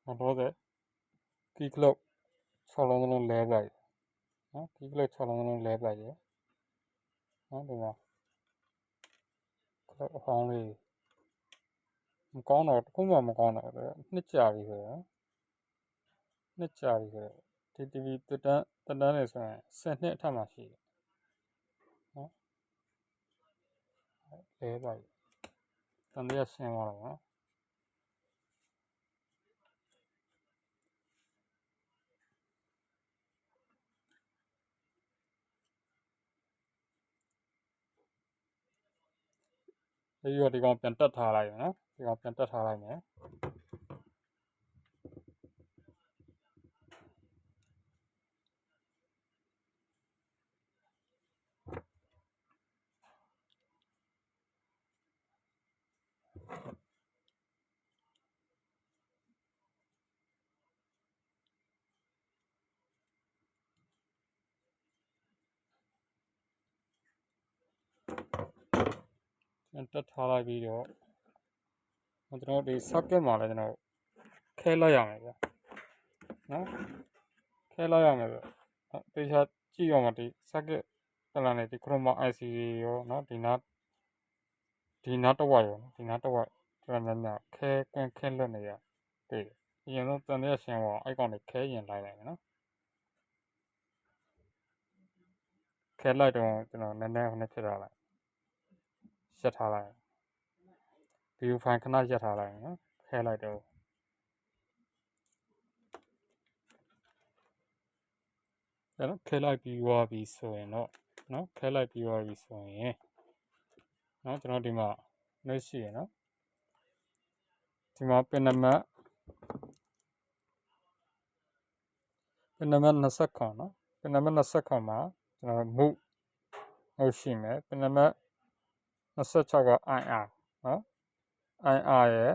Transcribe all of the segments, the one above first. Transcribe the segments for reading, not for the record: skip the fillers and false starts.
တော့တဲ့ကီကလုတ်6လုံးလုံးလဲပလိုက်နော်ကီကလုတ်6လုံးလုံးလဲပလိုက်တယ်နော်ဒီမှာကလုတ်အဟောင်းလေးမကောင်းတော့တခုမှမကောင်းတော့နှစ်ကြာပြီဆိုတော့နှစ်ကြာပြီဆိုတော့ဒီ TV တက်တန်းနေဆိုရင်10နှစ်အထက်မှရှိတယ်နော်လဲပလိုက်တန်တရားရှင်းသွားတော့နော်ပြီးတော့ဒီကောင်ပြန်တက်ထားလိုက်နော်ဒီကောင်ပြန်တက်ထားလိုက်မယ်ပြန်တက်ထားလိုက်ပြီးတော့ကျွန်တော်ဒီ socket မှာလည်းကျွန်တော်ခဲလိုက်ရမယ်ဗျာနော်ခဲလိုက်ရမယ်ဗျတေချာကြည့်ရမှာဒီ socket ကလန်နဲ့ဒီ chroma IC ရောနော်ဒီနားတစ်ဝက်ရောဒီနားတစ်ဝက်တော်တော်များများခဲလွတ်နေရတွေ့တယ်အရင်ဆုံးတန်တဲ့ရှင်းပေါ်အဲ့ကောင်တွေခဲရင်လိုက်မယ်နော်ခဲလိုက်တော့ကျွန်တော်နည်းနည်းဖြစ်ထားလိုက်ရက်ထားလိုက် view file ခဏရက်ထားလိုက်နော်ခဲလိုက်တော့အဲ့တော့ခဲလိုက်ပြီးသွားပြီဆိုရင်တော့နော်ခဲလိုက်ပြီးသွားပြီဆိုရင်နော်ကျွန်တော်ဒီမှာနှိပ်ရှိရနော်ဒီမှာပင်နံပါတ်29နော်ပင်နံပါတ်29မှာကျွန်တော်မုဟုတ်ရှိမယ်ပင်နံပါတ်26က IR နော် IR ရဲ့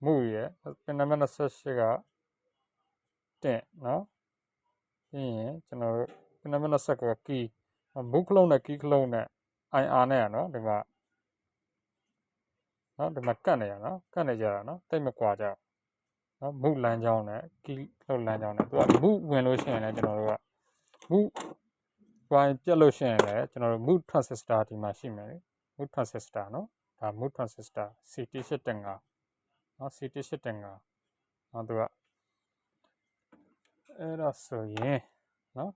မုရဲ့ပင်နံပါတ်28ကတင်နော်ပြီးရင်ကျွန်တော်တို့ပင်နံပါတ်29က key မုခလုံးနဲ့ key ခလုံးနဲ့ IR နဲ့နော်ဒီမှာနော်ဒီမှာကတ်နေရနော်ကတ်နေကြတာနော်တိတ်မကွာကြနော်မုလမ်းကြောင်းနဲ့ key ခလုံးလမ်းကြောင်းနဲ့သူကမုဝင်လို့ရှိရင်လည်းကျွန်တော်တို့ကမုဝိုင်းပြတ်လို့ရှိရင်လည်းကျွန်တော်တို့မု transistor ဒီမှာရှိမယ်မု transistor နော်ဒါမု transistor CT815နော် CT815နော်သူကအဲ့ဒါဆိုရင်နော်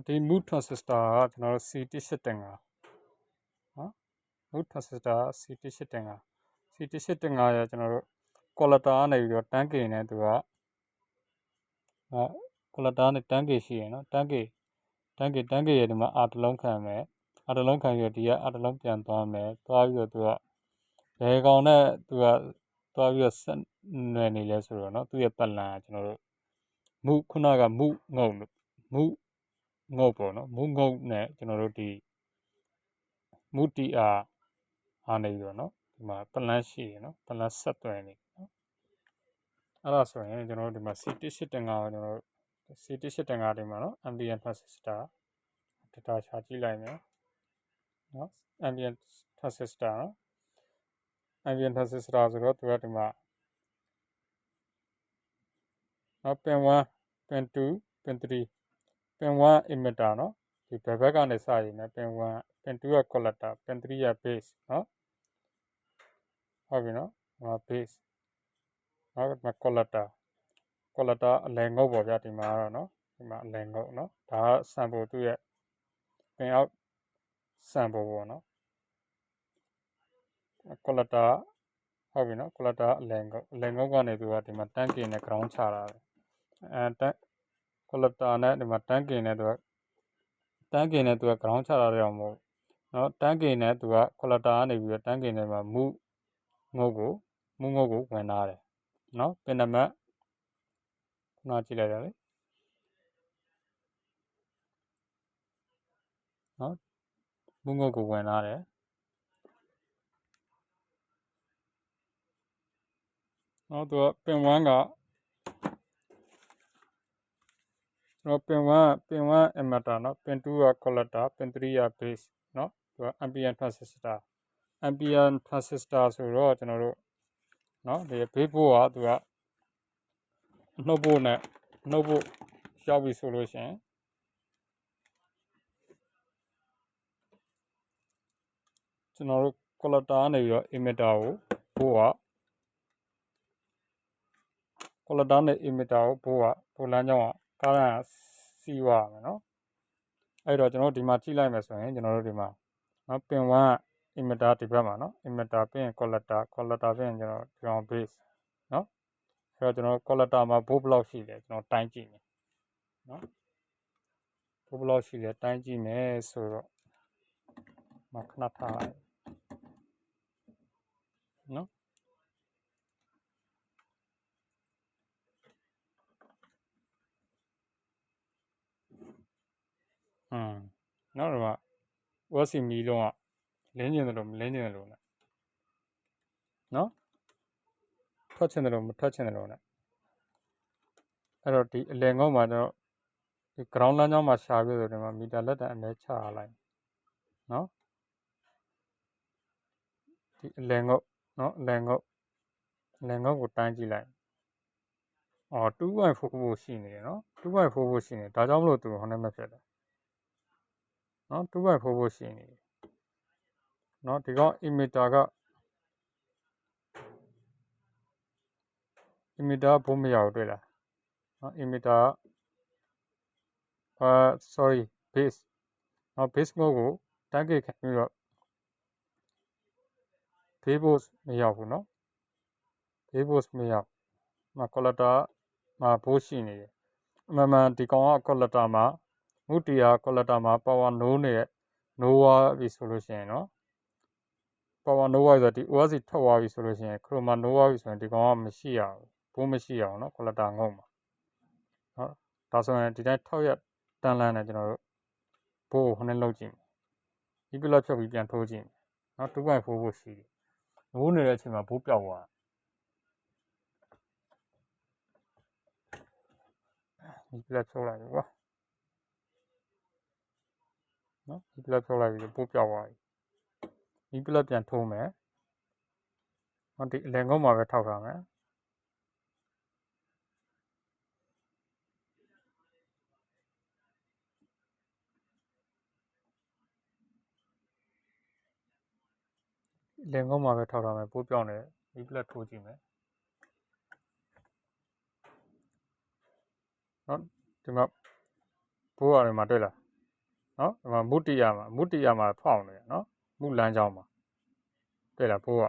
ဒီ mood transistor ကကျွန်တော်တို့ CT815နော် mood transistor CT815 CT815 ရကျွန်တော်တို့ collector ကနေပြီးတော့ 10K နဲ့သူကcollector နဲ့ 10K ရှိရနော် 10K ရဒီမှာ R တစ်လုံးခံမယ် R တစ်လုံးခံပြီးတော့ဒီက R တစ်လုံးပြန်သွားမယ်သွားပြီးတော့သူကဘယ်ကောင်နဲ့သူကသွားပြီးတော့ဆက်နွယ်နေလဲဆိုတော့နော်သူ့ရဲ့ပတ်လန်ကကျွန်တော်တို့မုခုနကမုငုတ်ပေါ့နော်မုငုတ်နဲ့ကျွန်တော်တို့ဒီမုတီအားနေပြီးတော့နော်ဒီမှာပလန်ရှိရနော်ပလန်ဆက်သွယ်နေနော်အဲ့ဒါဆိုရင်ကျွန်တော်တို့ဒီမှာ CT815 ကိုကျွန်တော်တို့ CT815 ဒီမှာနော် ambient transistor data ချကြည့်လိုက်မယ်နော် ambient transistor နော် ambient transistor ဆိုတော့သူကဒီမှာနော် pin 1 pin 2 pin 3 pin 1 emitter နော်ဒီဘယ်ဘက်ကနေစရည်မယ် pin 1 pin 2က collector pin 3က base နော်ဟုတ်ပြီနော်ဒီမှာ base နော်ဒီမှာ collector အလယ်ငုတ်ပေါ့ဗျာဒီမှာတော့နော်ဒီမှာအလယ်ငုတ်နော်ဒါက sample သူ့ရဲ့ pin out sample ပေါ့နော် collector ဟုတ်ပြီနော် collector အလယ်ငုတ်ကနေသူကဒီမှာ 10K နဲ့ ground ချတာပဲcollector နဲ့ဒီမှာ 10K နဲ့သူက 10K နဲ့သူက ground ချတာတော့မဟုတ်နော် 10K နဲ့သူက collector ကနေပြီးတော့ 10K နဲ့မှာမုငုတ်ကိုဝင်ထားတယ်နော်ပင်နံပါတ်ခုနကြည့်လိုက်ရလေနော်မုငုတ်ကိုဝင်ထားတယ်နော်သူကပင်1ကကျွန်တော်ပင်1 emitter နော်ပင်2က collector ပင်3က base နော်သူက ambient transistor ambient transistor ဆိုတော့ကျွန်တော်တို့เนาะဒီဘေးဘိုးကသူကနှုတ်ဖို့နဲ့နှုတ်ဖို့ရောက်ပြီဆိုလို့ရှိရင်ကျွန်တော်တို့ collector ကနေပြီးတော့ emitter ကိုဘိုးက collector နဲ့ emitter ကိုဘိုးလမ်းကြောင်းကကားလမ်းစီးသွားရမယ်เนาะအဲ့တော့ကျွန်တော်တို့ဒီမှာကြည့်လိုက်မယ်ဆိုရင်ကျွန်တော်တို့ဒီမှာเนาะပင်1က emitter ဒီဘက်မှာเนาะ emitter ပြီးရင် collector ပြီးရင်ကျွန်တော် ground base เนาะအဲ့တော့ကျွန်တော် collector မှာဘိုးဘလောက်ရှိလဲကျွန်တော်တိုင်းကြည့်မယ်เนาะဘိုးဘလောက်ရှိလဲတိုင်းကြည့်မယ်ဆိုတော့မခဏထားလိုက်เนาะနောက်တော့ OSC မီလုံးကလင်းကျင်တယ်လို့မလင်းကျင်တယ်လို့ နော်ထွက်ချင်တယ်လို့မထွက်ချင်တယ်လို့ ਨੇ အဲ့တော့ဒီအလယ်ငုံမှာတော့ဒီ ground လမ်းကြောင်းမှာရှာပြဆိုဒီမှာမီတာလက်တံအလဲချရလိုက်နော်ဒီအလယ်ငုံနော်အလယ်ငုံကိုတိုင်းကြည့်လိုက်2.4ဖို့ရှိနေတယ်နော်2.4ဖို့ရှိနေဒါကြောင့်မလို့သူဟိုနဲ့မဖြစ်တယ်နော်2.4ဖို့ရှိနေတယ်နော်ဒီကောင် emitter က emitter ဘိုးမရဘူးတွေ့လားနော် emitter sorry base နော် base mode ကိုတန်းကိခံပြီးတော့ဘေးဘို့မရောက်ဘူးနော်ဘေးဘို့မရောက်မှာ collector မှာဘိုးရှိနေတယ်အမှန်ဒီကောင်က collector မှာမူတီယာ collector မှာ power no နဲ့ nova ပြီဆိုလို့ရှိရင်နော် power nova ဆိုတော့ဒီ OSC ထွက်သွားပြီဆိုလို့ရှိရင် chroma nova ပြီဆိုရင်ဒီကောင်ကမရှိရဘူးဘိုးမရှိအောင်နော် collector ငုံမှာနော်ဒါဆိုရင်ဒီတိုင်းထောက်ရတန်းလန်းနဲ့ကျွန်တော်တို့ဘိုးကိုခဏလောက်ကြည့်မယ်ဒီပြလောက်ဖြုတ်ပြီးပြန်ထိုးကြည့်မယ်နော်2.4ဖို့ရှိတယ်မိုးနေတဲ့အချိန်မှာဘိုးပြောက်သွားဒီပြလက်ဖြုတ်လိုက်ပြီကွာနော်ဒီပြလက်ဖြုတ်လိုက်ပြီဘိုးပြောက်သွားပြီဒီပြလက်ပြန်ထိုးမယ်နော်ဒီအလယ်ငုံမှာပဲထောက်ထားမယ်လင်ကုန်းမှာပဲထောက်ထားမယ်ပိုးပြောင်းတယ်ဒီပြလက်ထိုးကြည့်မယ်နော်ဒီမှာဘိုးရတယ်မှာတွေ့လားနော်ဒီမှာမုတ္တိယမှာဖောင်းနေတယ်နော်မုလမ်းကြောင်းမှာတွေ့လားဘိုးက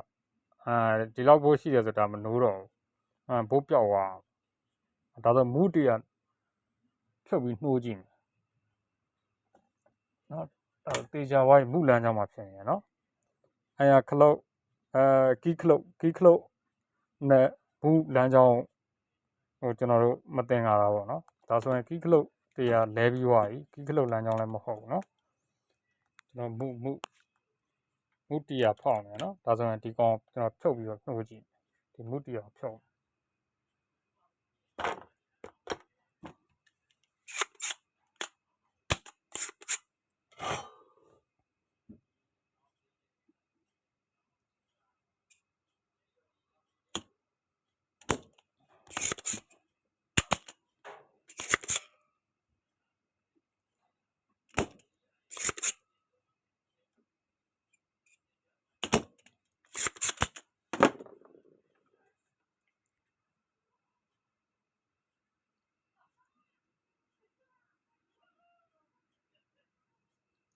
ဒီလောက်ဘိုးရှိတယ်ဆိုတာမနိုးတော့ဘူးဘိုးပြောက်သွားဒါဆိုမုတ္တိယဖြုတ်ပြီးနှိုးကြည့်မယ်နော်တေချာဝိုင်းမုလမ်းကြောင်းမှာဖြစ်နေတယ်နော်ခလုတ်ကီးခလုတ်နဲ့ဘူးလမ်းကြောင်းဟိုကျွန်တော်တို့မတင်ကြတာပေါ့နော်ဒါဆိုရင်ကီးခလုတ်တရားလဲပြီးသွားပြီကီးခလုတ်လမ်းကြောင်းလည်းမဟုတ်ဘူးနော်ကျွန်တော်မုတီယာဖောင်းနေနော်ဒါဆိုရင်ဒီကောင်ကျွန်တော်ဖြုတ်ပြီးတော့နှိုးကြည့်ဒီမုတီယာဖြုတ်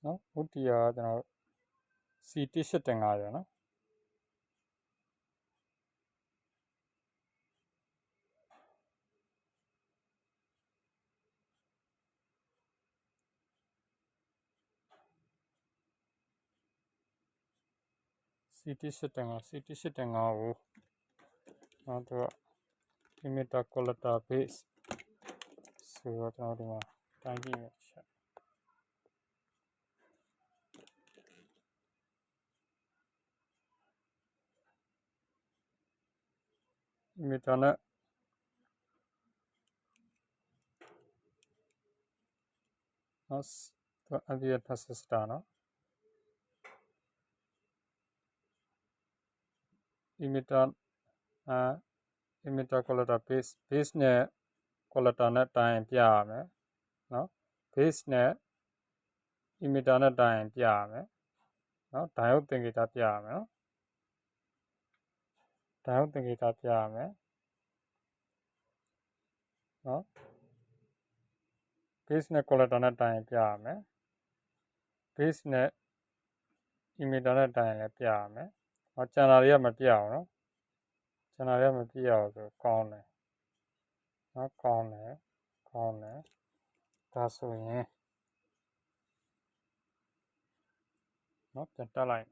နော်မုတီယာကျွန်တော် C18 တင်ကားရနော်C18 တင်ကားကိုနော်သူက emitter collector base ဆိုတော့ကျွန်တော်ဒီမှာတိုင်းကြည့်မယ်ချက်emitter နဲ့နော်ambient transistor နော် emitter emitter collector base နဲ့ collector နဲ့တိုင်းရင်ပြရမယ်နော် base နဲ့ emitter နဲ့တိုင်းရင်ပြရမယ်နော် diode သင်္ကေတပြရမယ်နော် diode သင်္ကေတပြရမယ်နော် base နဲ့ collector နဲ့တိုင်းရင်ပြရမယ် base နဲ့ emitter နဲ့တိုင်းရင်လည်းပြရမယ်ဟောကျန်တာတွေကမပြအောင်နော်ကျန်တာတွေကမပြအောင်ဆိုကောင်းတယ်နော်ကောင်းတယ်ဒါဆိုရင်နော်ပြန်တက်လိုက်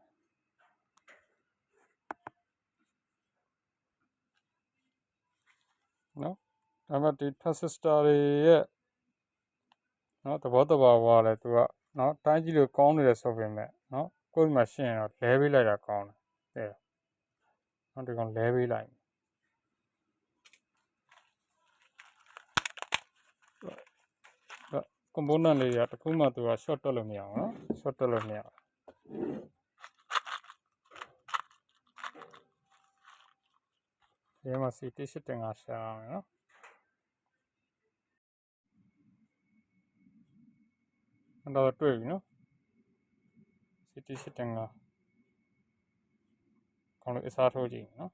နော်ဒါမှဒီ transistor တွေရဲ့နော်သဘောတဘာဝလဲသူကနော်တိုင်းကြည့်လို့ကောင်းနေတယ်ဆိုပေမဲ့နော်ကိုယ်မှရှင်းရင်တော့လဲပေးလိုက်တာကောင်းတယ်နော်ဒီကောင်လဲပေးလိုက်component လေးတွေကတခုမှသူက short တက်လို့မရအောင်နော် short တက်လို့မရအောင်ဒီမှာ CT 8.5ရှာအောင်နော်တော့တွေ့ပြီနော် CT 8.5ခေါင်းလေးအစားထိုးကြည့်နော်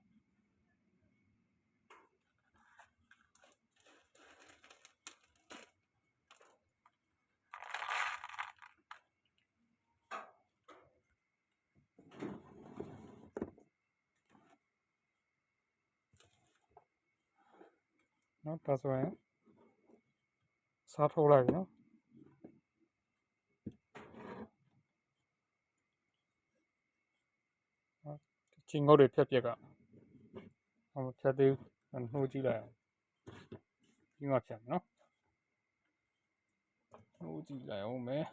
နော်ဒါဆိုရင်စားထိုးလိုက်ပြီနော်ချင်းငုတ်တွေဖြတ်ကဟောဖြတ်သေးဘူးနှိုးကြည့်လိုက်အောင်ဒီမှာဖြတ်နော်နှိုးကြည့်လိုက်အောင်မယ်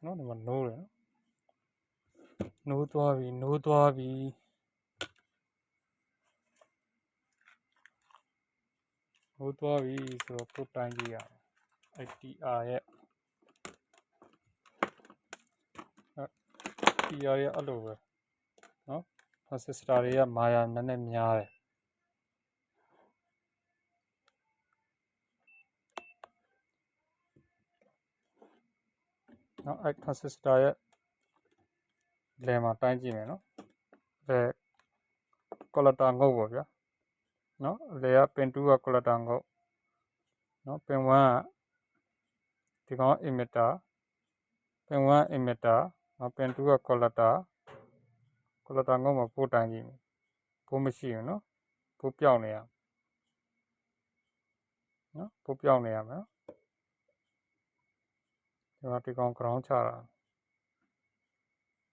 နော်ဒီမှာနိုးတယ်နော်နိုးသွားပြီဆိုတော့ပုတ်တိုင်းကြည့်ရအောင် ITR ရဲ့ TR ရဲ့အဲ့လိုပဲနော် transistor တွေကမာယာနည်းနည်းများတယ်နော်အဲ့ transistor ရဲ့လယ်မှာတိုင်းကြည့်မယ်နော်အဲ collector ငုတ်ပေါ့ဗျာနော်လယ်ကပင်2က collector ငုတ်နော်ပင်1ကဒီကောင် emitter ပင်1 emitter နော်ပင်2က collector ငုတ်မှာပို့တိုင်းကြည့်မယ်ပိုးမရှိဘူးနော်ပိုးပြောင်းနေရနော်ပိုးပြောင်းနေရမယ်ဒီကောင် ground ချတာ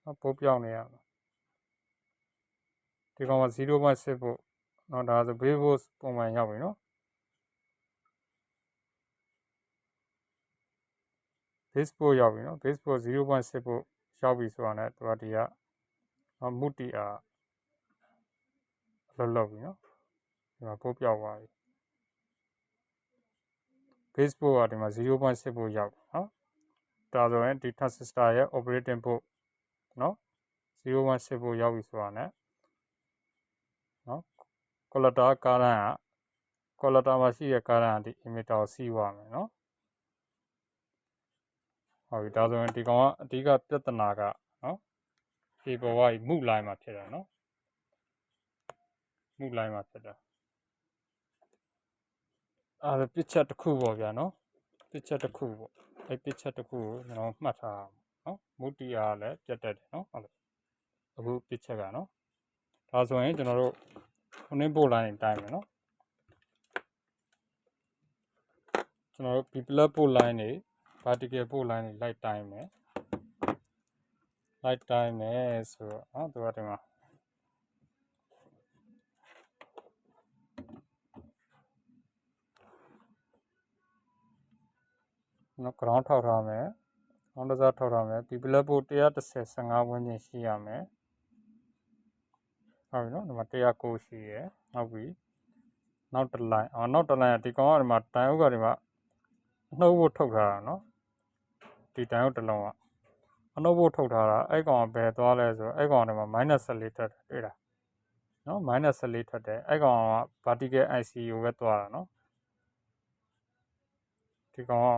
နော်ပိုးပြောင်းနေရမယ်ဒီကောင်က 0.6 ဖို့နော်ဒါဆို base volt ပုံမှန်ရောက်ပြီနော် base volt ရောက်ပြီနော် base volt 0.6 ဖို့ရောက်ပြီဆိုတာနဲ့သူကဒီကမူတီအားလောက်ပြီနော်ဒီမှာပိုးပြောက်သွားပြီ base volt ကဒီမှာ 0.6 ဖို့ရောက်နော်ဒါဆိုရင်ဒီ transistor ရဲ့ operating volt နော် 0.6 ဖို့ရောက်ပြီဆိုတာနဲ့နော် collector current က collector မှာရှိတဲ့ current ကဒီ emitter ကိုစီးသွားမယ်နော်ဟုတ်ပြီဒါဆိုရင်ဒီကောင်ကအဓိကပြဿနာကနော်ဒီဘဝကြီးမူလိုင်းမှာဖြစ်တယ်နော်မူလိုင်းမှာဖြစ်တယ်အဲပစ်ချက်တစ်ခုပေါ့ဗျာနော်ပစ်ချက်တစ်ခုပေါ့အဲပစ်ချက်တစ်ခုကိုကျွန်တော်မှတ်ထားအောင်နော်မူတီအားလည်းပြတ်တတ်တယ်နော်ဟုတ်လားအခုပစ်ချက်ကနော်ဒါဆိုရင်ကျွန်တော်တို့ခုနင်းပို့လိုင်းတိုင်းမယ်နော်ကျွန်တော်တို့ B+ ပို့လိုင်းတွေ vertical ပို့လိုင်းတွေလိုက်တိုင်းမယ်ဆိုတော့နော်သူကဒီမှာနော် ground ထောက်ထားမယ် ground တစ်စားထောက်ထားမယ် B+ ပို့130 15ဝန်းကျင်ရှိရမယ် ဟုတ်ပြီနော်ဒီမှာ109ရှိရယ်ဟုတ်ပြီနောက်တစ်လိုင်းနောက်တစ်လိုင်းကဒီကောင်ကဒီမှာတိုင်အုပ်ကဒီမှာအနှုတ်ဖို့ထုတ်ထားတာနော်ဒီတိုင်အုပ်တစ်လုံးကအနှုတ်ဖို့ထုတ်ထားတာအဲ့ကောင်ကဘယ်သွားလဲဆိုအဲ့ကောင်ကဒီမှာ -14 ထွက်တယ်တွေ့လားနော် -14 ထွက်တယ်အဲ့ကောင်က vertical ICU ပဲသွားတာနော်ဒီကောင်က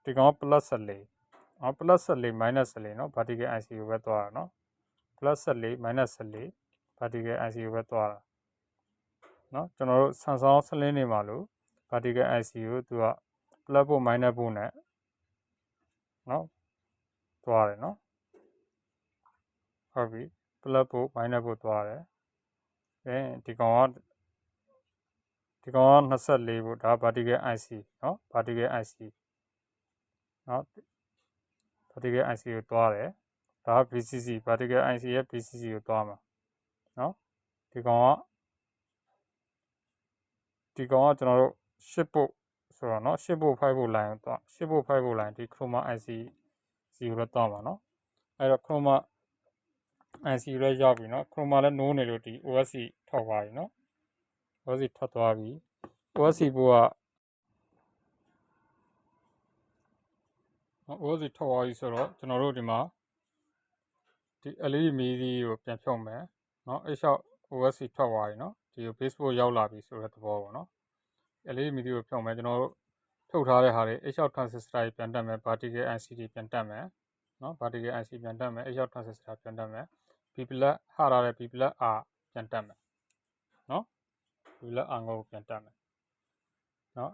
+14 +14 -14 နော် vertical ICU ပဲသွားတာနော် +14 -14 vertical ICU ပဲသွားတာနော်ကျွန်တော်တို့ဆန်ဆောင်စလင်းနေမှာလို့ vertical ICU သူက plus ဖို့ minus ဖို့နဲ့နော်သွားတယ်နော်ဟုတ်ပြီ plus ဖို့ minus ဖို့သွားတယ်ဒီကောင်က24ဖို့ဒါ vertical IC နော် vertical IC နော် vertical IC ကိုသွားတယ်ဒါ BCC vertical IC ရဲ့ BCC ကိုသွားမှာနော်ဒီကောင်ကကျွန်တော်တို့10ဖို့ဆိုတော့နော်10ဖို့5ဖို့ line ကိုသွား10ဖို့5ဖို့ line ဒီ chroma IC စီကိုလည်းသွားမှာနော်အဲ့တော့ chroma IC လည်းရောက်ပြီနော် chroma လည်းနိုးနေလို့ဒီ OSC ထောက်သွားပြီနော် OSC ထွက်သွားပြီ OSC ဘိုးကOSC ထွက်သွားပြီဆိုတော့ကျွန်တော်တို့ဒီမှာဒီ LED မီးကိုပြန်ဖြုတ်မယ်နော် H6 OSC ထွက်သွားပြီနော်ဒီ Facebook ရောက်လာပြီဆိုတဲ့သဘောပေါ့နော် LED မီးကိုဖြုတ်မယ်ကျွန်တော်တို့ထုတ်ထားတဲ့ဟာတွေ H6 transistor တွေပြန်တက်မယ် vertical IC တွေပြန်တက်မယ်နော် vertical IC ပြန်တက်မယ် H6 transistor ပြန်တက်မယ် B+ ဟာထားတဲ့ B+ R ပြန်တက်မယ်နော် B+ R ကိုပြန်တက်မယ်နော်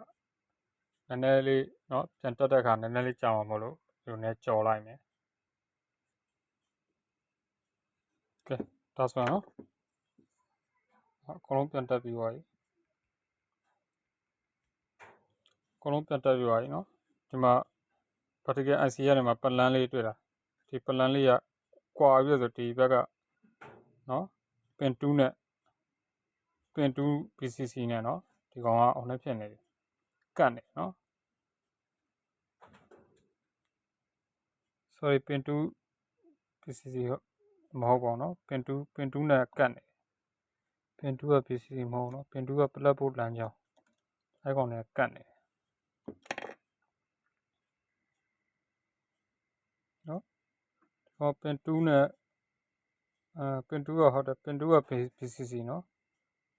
နည်းနည်းလေးနော်ပြန်တက်တဲ့အခါနည်းနည်းလေးကြာမှာမဟုတ်လို့ဒီလိုနဲ့ကြော်လိုက်မယ်ကဲဒါဆိုရင်နော်အကုန်လုံးပြန်တက်ပြီးသွားပြီအကုန်လုံးပြန်တက်ပြီးသွားပြီနော်ဒီမှာ vertical IC ရတယ်မှာပတ်လန်းလေးတွေ့တာဒီပတ်လန်းလေးကကွာပြီးဆိုဒီဘက်ကနော်ပင်2နဲ့ပင်2 BCC နဲ့နော်ဒီကောင်ကအောင်နဲ့ဖြစ်နေပြီကတ်နေနော် sorry ပင်2 BCC မဟုတ်ပါဘူးနော်ပင်2နဲ့ကတ်နေပင်2က BCC မဟုတ်နော်ပင်2က plug ဖို့လမ်းကြောင်းအဲ့ကောင်နဲ့ကတ်နေနော်ဟောပင်2နဲ့ပင်2ကဟုတ်တယ်ပင်2က BCC နော်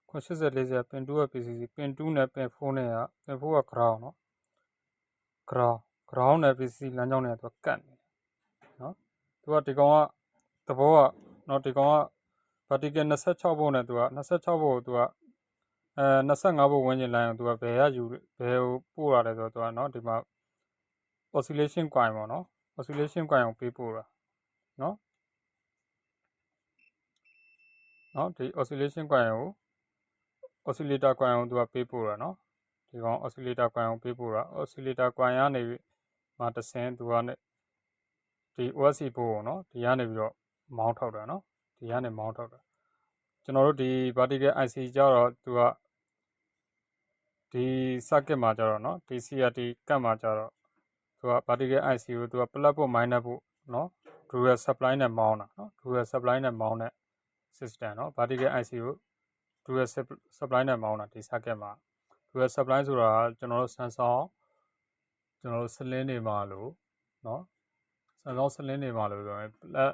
8040ပင်2က BCC ပင်2နဲ့ပင်4နဲ့ကပင်4က ground နော် ground နဲ့ BCC လမ်းကြောင်းနဲ့သူကတ်နေနော်သူကဒီကောင်ကသဘောကနော်ဒီကောင်က vertical 26ဖို့နဲ့သူက26ဖို့သူက25ဖို့ဝန်းကျင်လိုင်းအောင်သူကဘယ်ကိုပို့ရတယ်ဆိုတော့သူကနော်ဒီမှာ oscillation coin ပေါ့နော် oscillation coin ကိုပေးပို့တာနော်ဒီ oscillation coin ကို oscillator coin ကိုသူကပေးပို့တာနော်ဒီကောင် oscillator coin ကိုပေးပို့တာ oscillator coin ကနေမှတဆင်းသူကဒီ OSC ဘိုးကိုနော်ဒီကနေပြီးတော့မောင်းထုတ်တာနော်ဒီကနေမောင်းထုတ်တာကျွန်တော်တို့ဒီ vertical IC ကြတော့သူကဒီ circuit မှာကြတော့နော်ဒီ CRT ကတ်မှာကြတော့သူက vertical IC ကိုသူက plus ဖို့ minus ဖို့နော် dual supply နဲ့မောင်းတာနော် dual supply နဲ့မောင်းတဲ့ system နော် vertical IC ကို dual supply နဲ့မောင်းတာဒီ circuit မှာ dual supply ဆိုတာကကျွန်တော်တို့ Samsung ကျွန်တော်တို့ sling တွေမှာလို့နော်Samsung sling တွေမှာလို့ဆိုရင် plus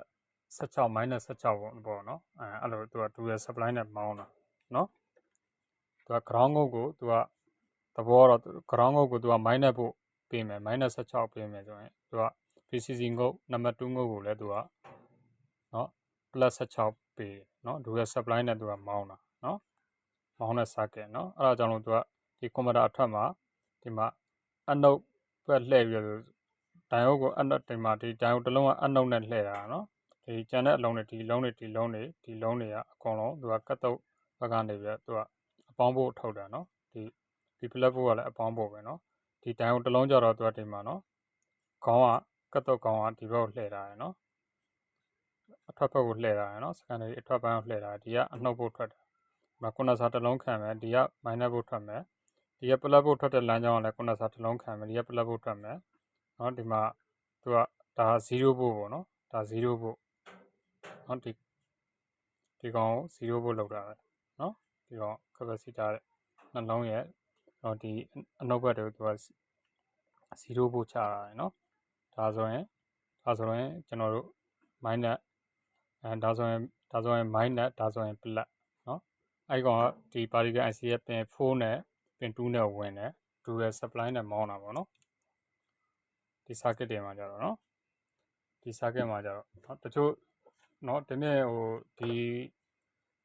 16 minus 16ပေါ့နော်အဲ့လိုသူက dual supply နဲ့မောင်းတာနော်သူက ground ငုတ်ကိုသူကသဘောတော့ ground ငုတ်ကိုသူက minus ဖို့ပေးမယ် minus 16ပေးမယ်ဆိုရင်သူက VCC ငုတ် number 2ငုတ်ကိုလည်းသူကနော် plus 16ပေးနော် dual supply နဲ့သူကမောင်းတာနော်မောင်းတဲ့ circuit နော်အဲ့ဒါကြောင့်လို့သူကဒီ converter အထက်မှာဒီမှာအနုတ်ပဲလှည့်ပြီးတော့ဒိုင်အိုဒ်ကိုအနုတ်ဒီမှာဒီဒိုင်အိုဒ်တစ်လုံးကအနုတ်နဲ့လှည့်တာနော်ဒီကျန်တဲ့အလုံးတွေဒီလုံးတွေကအကုန်လုံးသူကကတ်တုတ်ဘက်ကနေပြီးတော့သူကအပေါင်းဖို့ထုတ်တာနော်ဒီ plug ဖို့ကလည်းအပေါင်းဖို့ပဲနော်ဒီဒိုင်အိုဒ်တစ်လုံးကြတော့သူကဒီမှာနော်ခေါင်းကကတ်တုတ်ခေါင်းကဒီဘက်ကိုလှည့်တာရယ်နော်အထွက်ဘက်ကိုလှည့်တာရယ်နော်စကန်တွေအထွက်ပိုင်းကိုလှည့်တာဒီကအနှုတ်ဖို့ထွက်တာဒီမှာကွန်ဒန်ဆာတစ်လုံးခံမယ်ဒီက minus ဖို့ထွက်မယ်ဒီက plug ဖို့ထွက်တဲ့လမ်းကြောင်းကလည်းကွန်ဒန်ဆာတစ်လုံးခံမယ်ဒီက plug ဖို့ထွက်မယ်နော်ဒီမှာသူကဒါ0ဖို့ပေါ့နော်ဒါ0ဖို့နော်ဒီ ဒီကောင်0ဖို့လောက်တာပဲနော်ဒီကောင် capacitor နှလုံးရဲ့ဒီအနောက်ဘက်တွေကိုသူက0ဖို့ချတာတယ်နော်ဒါဆိုရင်ကျွန်တော်တို့ minus ဒါဆိုရင် minus ဒါဆိုရင် plus နော်အဲ့ကောင်ကဒီ particle IC ရဲ့ pin 4နဲ့ပင်2နဲ့ဝင်တယ်dual supply နဲ့မောင်းတာပေါ့နော်ဒီ circuit တွေမှာကြတော့နော်ဒီ circuit မှာကြတော့တချို့နော်ဒီနေ့ဒီ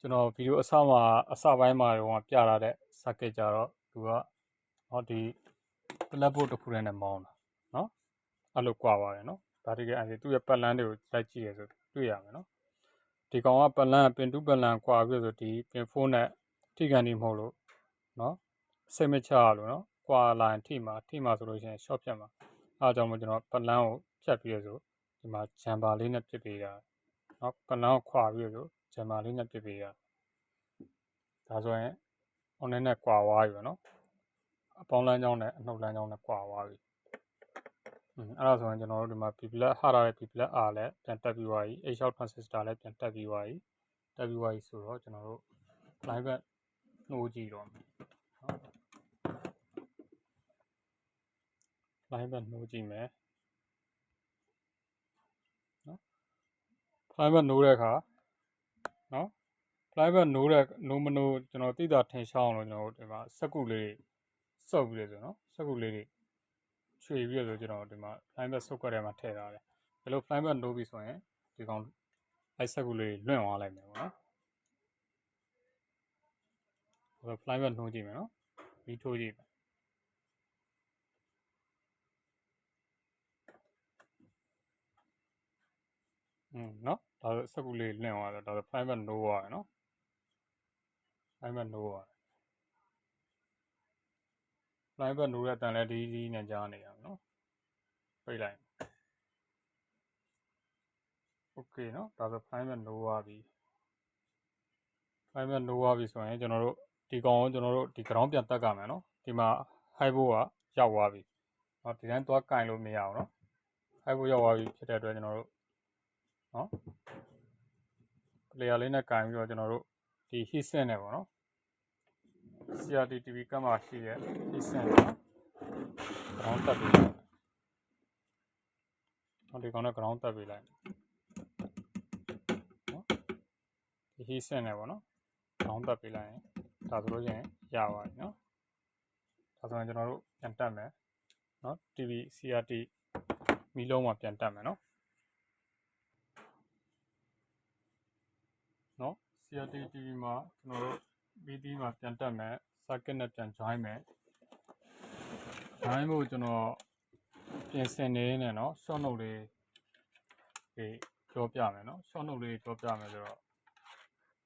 ကျွန်တော်ဗီဒီယိုအစပိုင်းမှာတော့ပြလာတဲ့ circuit ကြတော့သူကဒီ plug board တစ်ခုနဲ့မောင်းတာနော်အဲ့လိုကွာပါတယ်နော်ဒါတကယ်အဲ့သူ့ရဲ့ပတ်လန်းတွေကိုလိုက်ကြည့်ရဆိုတွေ့ရမယ်နော်ဒီကောင်ကပတ်လန်းပင်2ပတ်လန်းကွာပြီးဆိုဒီပင်4နဲ့ထိကန်နေမဟုတ်လို့နော်စိတ်မချလို့နော်ကွာလာရင်ထိမှာဆိုလို့ရှိရင် short ဖြတ်မှာအားကြောင့်မို့ကျွန်တော်ပတ်လန်းကိုဖြတ်ပြီးဆိုဒီမှာဂျမ်ပါလေးနဲ့ပြစ်ပေးတာနော်ပတ်လန်းကိုခွာပြီးဆိုဂျမ်ပါလေးနဲ့ပြစ်ပေးတာဒါဆိုရင် online နဲ့ကွာသွားပြီနော်အပေါင်းလမ်းကြောင်းနဲ့အနှုတ်လမ်းကြောင်းနဲ့ကွာသွားပြီအဲ့ဒါဆိုရင်ကျွန်တော်တို့ဒီမှာ P+ ဟာရတဲ့ P+ R လည်းပြန်တက်ပြီးသွားပြီ H out transistor လည်းပြန်တက်ပြီးသွားပြီဆိုတော့ကျွန်တော်တို့ line back နှိုးကြည့်တော့မယ်နော် line back နှိုးကြည့်မယ်နော် line back နှိုးတဲ့အခါနော် line back နှိုးမနှိုးကျွန်တော်သိတာထင်ရှားအောင်လို့ကျွန်တော်တို့ဒီမှာစက္ကူလေးစုပ်ပြီးရဆိုနော်စက္ကူလေးတွေချွေပြီးရဆိုကျွန်တော်ဒီမှာ line back စုပ်ခွက်ထဲမှာထည့်ထားတယ်ဘယ်လို line back နှိုးပြီးဆိုရင်ဒီကောင်အဲ့စက္ကူလေးလွင့်သွားလိုက်မယ်ပေါ့နော်ဘယ်လို line back နှိုးကြည့်မယ်နော်မီးထိုးကြည့်မယ်နော်ဒါဆိုစက္ကူလေးလွင့်သွားတယ်ဒါဆို line back နှိုးသွားတယ်နော် line back နှိုးသွားတယ် line back နှိုးတဲ့အတန်လဲဒီနဲ့ကြားနေရမယ်နော်ပိတ်လိုက်โอเคနော်ဒါဆို line back နှိုးသွားပြီ line back နှိုးသွားပြီဆိုရင်ကျွန်တော်တို့ဒီကောင်ကိုကျွန်တော်တို့ဒီ ground ပြန်တက်ကမယ်နော်ဒီမှာ high volt ကရောက်သွားပြီနော်ဒီတိုင်းသွားကင်လို့မရအောင်နော် high volt ရောက်သွားပြီဖြစ်တဲ့အတွက်ကျွန်တော်တို့နော် player လေးနဲ့ကင်ပြီးတော့ကျွန်တော်တို့ဒီ heat sink နဲ့ပေါ့နော် CRT TV ကတ်မှာရှိတဲ့ heat sink နဲ့ ground တက်ပြီးနော်ဒီကောင်နဲ့ ground တက်ပြီးလိုက်နော်ဒီ heat sink နဲ့ပေါ့နော် ground တက်ပြီးလိုက်ရင်ဒါဆိုလို့ရှိရင်ရပါပြီနော်ဒါဆိုရင်ကျွန်တော်တို့ပြန်တက်မယ်နော် TV CRT မီးလုံးမှာပြန်တက်မယ်နော်နော် CRT TV မှာကျွန်တော်တို့ BT မှာပြန်တက်မယ် circuit နဲ့ပြန် join မယ် join ဖို့ကျွန်တော်ပြင်ဆင်နေနေနော် short note လေးပြောပြမယ်နော် short note လေးပြောပြမယ်ဆိုတော့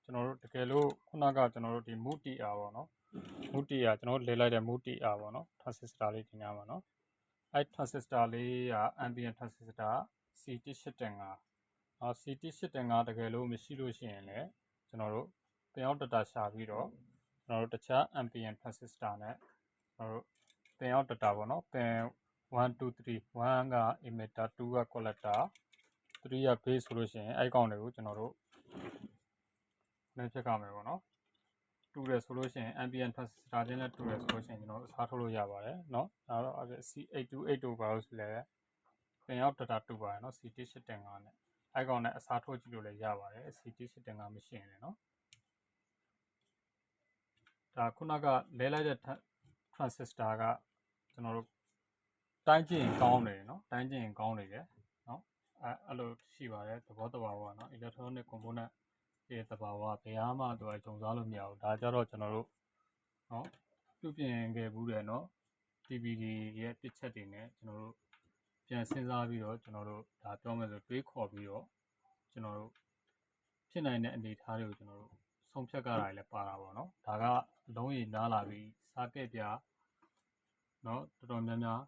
ကျွန်တော်တို့တကယ်လို့ခုနကကျွန်တော်တို့ဒီ mood TR ပေါ့နော် mood TR ကျွန်တော်တို့လဲလိုက်တဲ့ mood TR ပေါ့နော် transistor လေးဒီနားမှာနော်အဲ့ transistor လေးက ambient transistor C1805 C1805 တကယ်လို့မရှိလို့ရှိရင်လည်းကျွန်တော်တို့ပင်အောက် data ရှာပြီးတော့ကျွန်တော်တို့တခြား ambient transistor နဲ့ကျွန်တော်တို့ပင်အောက် data ပေါ့နော်ပင်1 2 3 1က emitter 2က collector 3က base ဆိုလို့ရှိရင်အဲ့ကောင်တွေကိုကျွန်တော်တို့လည်းဖြတ်ကြမယ်ပေါ့နော်တူတယ်ဆိုလို့ရှိရင် ambient transistor ချင်းနဲ့တူတယ်ဆိုလို့ရှိရင်ကျွန်တော်တို့အစားထိုးလို့ရပါတယ်เนาะဒါတော့ C8282 ဘာလို့ဆိုလဲပင်ရောက် data တူပါတယ်เนาะ C1805 နဲ့အဲ့ကောင်နဲ့အစားထိုးကြည့်လို့လည်းရပါတယ် C1805 မရှိရင်လည်းเนาะဒါခုနကလဲလိုက်တဲ့ transistor ကကျွန်တော်တို့တိုင်းကြည့်ရင်ကောင်းတယ်เนาะတိုင်းကြည့်ရင်ကောင်းနေတယ်เนาะအဲ့လိုရှိပါတယ်သဘောတဘာဝเนาะ electronic component ရဲ့တဘာဝဘယ်အားမှတော့ဂျုံစားလို့မရဘူးဒါကြတော့ကျွန်တော်တို့เนาะပြုပြင်ခဲ့ဘူးတယ်เนาะ DVD ရဲ့တစ်ချက်တွေနဲ့ကျွန်တော်တို့ပြန်စဉ်းစားပြီးတော့ကျွန်တော်တို့ဒါပြောမယ်ဆိုတွေးခေါ်ပြီးတော့ကျွန်တော်တို့ဖြစ်နိုင်တဲ့အနေအထားတွေကိုကျွန်တော်တို့ဆုံးဖြတ်ကြတာလည်းပါတာပေါ့เนาะဒါကလုံးရည်နားလာပြီးစားကက်ပြเนาะတော်တော်များများ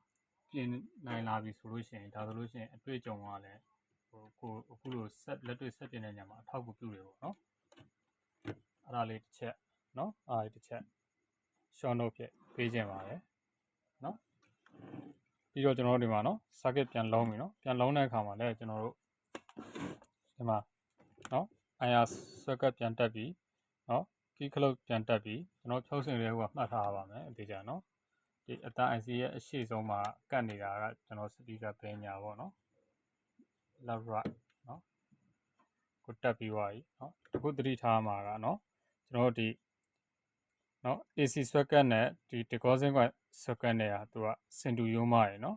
ပြင်နိုင်လာပြီဆိုလို့ရှိရင်ဒါဆိုလို့ရှိရင်အတွေ့အကြုံကလည်းအခုလိုလက်တွေ့ဆက်ပြင်တဲ့ညမှာအထောက်အကူပြုတယ်ပေါ့နော်အဲ့ဒါလေးတစ်ချက်နော်အဲ့ဒါတစ်ချက် short note ဖြစ်ပေးခြင်းပါတယ်နော်ပြီးတော့ကျွန်တော်တို့ဒီမှာနော် circuit ပြန်လုံးပြီနော်ပြန်လုံးတဲ့အခါမှာလည်းကျွန်တော်တို့ဒီမှာနော် IR swag ပြန်တက်ပြီးနော် key clock ပြန်တက်ပြီးကျွန်တော်ဖြုတ်စင်လေးကမှတ်ထားပါမယ်အသေးချာနော်ဒီအတန် IC ရဲ့အရှိဆုံးမှာကတ်နေတာကကျွန်တော် speaker ပင်ညာပေါ့နော် left right နော်ကိုတက်ပြီးသွားပြီနော်တခုသတိထားမှာကနော်ကျွန်တော်ဒီနော် AC socket နဲ့ဒီ decousing socket နဲ့ကသူကစင်တူရိုးမရယ်နော်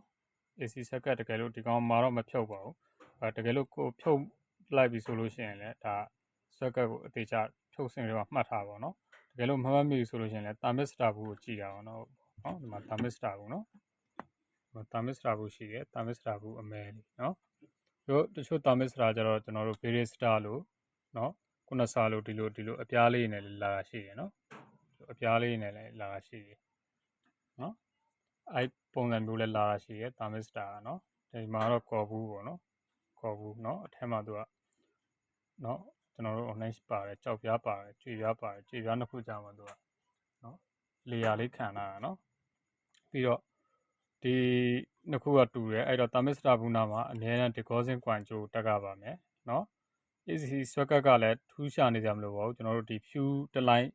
AC socket တကယ်လို့ဒီကောင်မှာတော့မဖြုတ်ပါဘူးတကယ်လို့ကိုဖြုတ်လိုက်ပြီဆိုလို့ရှိရင်လည်းဒါ socket ကိုအသေးချဖြုတ်စင်လေးမှာမှတ်ထားပါနော်တကယ်လို့မမှတ်မိဘူးဆိုလို့ရှိရင်လည်း thermistor ဘူးကိုကြည့်တာပါနော်ဒီမှာ thermistor ဘူးနော်thermistor ဘူးရှိတယ် thermistor ဘူးအမဲလေးနော်တချို့ thermistor ကျတော့ကျွန်တော်တို့ varistor လို့နော်ခုနစာလို့ဒီလိုအပြားလေးနဲ့လာတာရှိတယ်နော်အပြားလေးနဲ့လည်းလာတာရှိတယ်နော်အဲ့ပုံစံမျိုးလည်းလာတာရှိတယ် thermistor ကနော်ဒီမှာတော့ကော်ဘူးပေါ့နော်ကော်ဘူးနော်အထက်မှာသူကနော်ကျွန်တော်တို့ online ပါတယ်ကြောက်ပြားပါတယ်ကြွေပြားပါတယ်ကြွေပြားနှစ်ခုကြာမှာသူကနော်လေယာလေးခံလာတာနော်ပြီးတော့ဒီနှစ်ခုကတူတယ်အဲ့တော့ thermistor ဘူးနာမှာအများအား decousing coin ကြိုတက်ကပါမယ်နော် AC socket ကလည်းထူးရှာနေကြမလို့ပါဘူးကျွန်တော်တို့ဒီ fuse တစ်လိုင်း